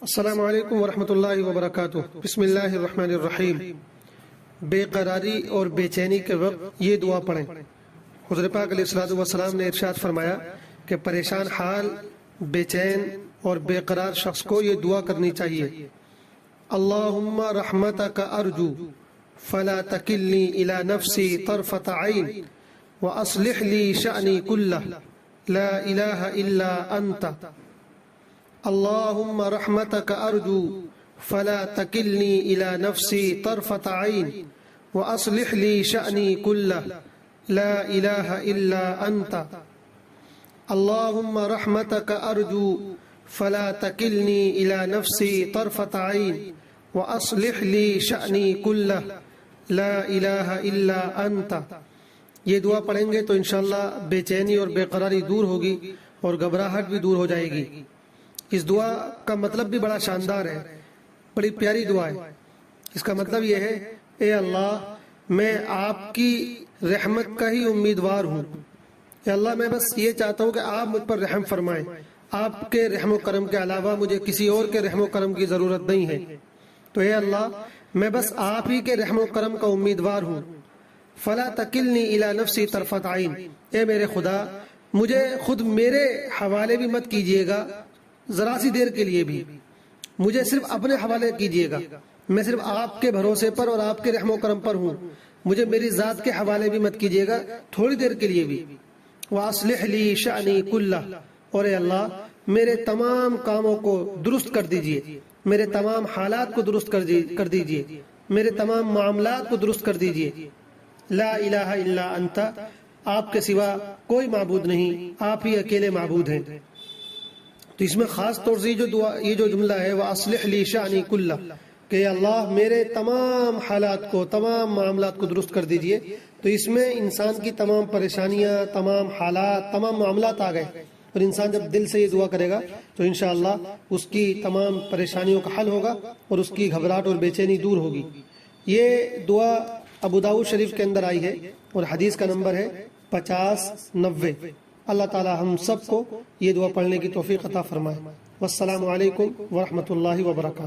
السلام علیکم ورحمۃ اللہ وبرکاتہ۔ بسم اللہ الرحمن الرحیم۔ بے قراری اور بے چینی کے وقت یہ دعا پڑھیں۔ حضور پاک علیہ الصلوۃ والسلام نے ارشاد فرمایا کہ پریشان حال، بے چین اور بے قرار شخص کو یہ دعا کرنی چاہیے: اللہم رحمتک ارجو فلا تکلنی الی نفسی طرفۃ عین واصلح لی شأنی کلہ لا الہ الا انت۔ اللہم رحمتک ارجو فلا تکلنی الی نفسی طرفۃ عین واصلح لی شأنی کلہ لا الہ الا انت۔ اللہم رحمتک ارجو فلا تکلنی الی نفسی طرفۃ عین واصلح لی شأنی کلہ لا الہ الا انت۔ یہ دعا پڑھیں گے تو انشاءاللہ بے چینی اور بے قراری دور ہوگی اور گھبراہٹ بھی دور ہو جائے گی۔ اس دعا کا مطلب بھی بڑا شاندار ہے، بڑی پیاری دعا ہے۔ اس کا مطلب یہ ہے: اے اللہ، میں آپ کی رحمت کا ہی امیدوار ہوں۔ اے اللہ، میں بس یہ چاہتا ہوں کہ آپ مجھ پر رحم فرمائیں۔ آپ کے رحم و کرم کے علاوہ مجھے کسی اور کے رحم و کرم کی ضرورت نہیں ہے۔ تو اے اللہ، میں بس آپ ہی کے رحم و کرم کا امیدوار ہوں۔ فلا تکلنی الی نفسی طرفۃ عین، اے میرے خدا، مجھے خود میرے حوالے بھی مت کیجیے گا، ذرا سی دیر کے لیے بھی مجھے صرف اپنے حوالے کیجیے گا۔ میں صرف آپ کے بھروسے پر اور آپ کے رحم و کرم پر ہوں، مجھے میری ذات کے حوالے بھی مت کیجیے گا تھوڑی دیر کے لیے بھی۔ وَأَصْلِحْ لِي شَأْنِي كُلَّهُ، اور اے اللہ، میرے تمام کاموں کو درست کر دیجئے، میرے تمام حالات کو درست کر دیجئے، میرے تمام معاملات کو درست کر دیجئے۔ لا الہ الا انت، آپ کے سوا کوئی معبود نہیں، آپ ہی اکیلے معبود ہیں۔ تو اس میں خاص طور سے یہ جو جملہ ہے وَأَصْلِحْ لِي شَأْنِي كُلَّهُ، کہ اللہ میرے تمام حالات کو، تمام معاملات کو درست کر دیجئے، تو اس میں انسان کی تمام پریشانیاں، تمام حالات، تمام معاملات آ گئے۔ اور انسان جب دل سے یہ دعا کرے گا تو انشاءاللہ اس کی تمام پریشانیوں کا حل ہوگا اور اس کی گھبراہٹ اور بے چینی دور ہوگی۔ یہ دعا ابو داؤد شریف کے اندر آئی ہے اور حدیث کا نمبر ہے 5090۔ اللہ تعالی ہم سب کو یہ دعا پڑھنے کی توفیق عطا فرمائے۔ والسلام علیکم ورحمۃ اللہ وبرکاتہ۔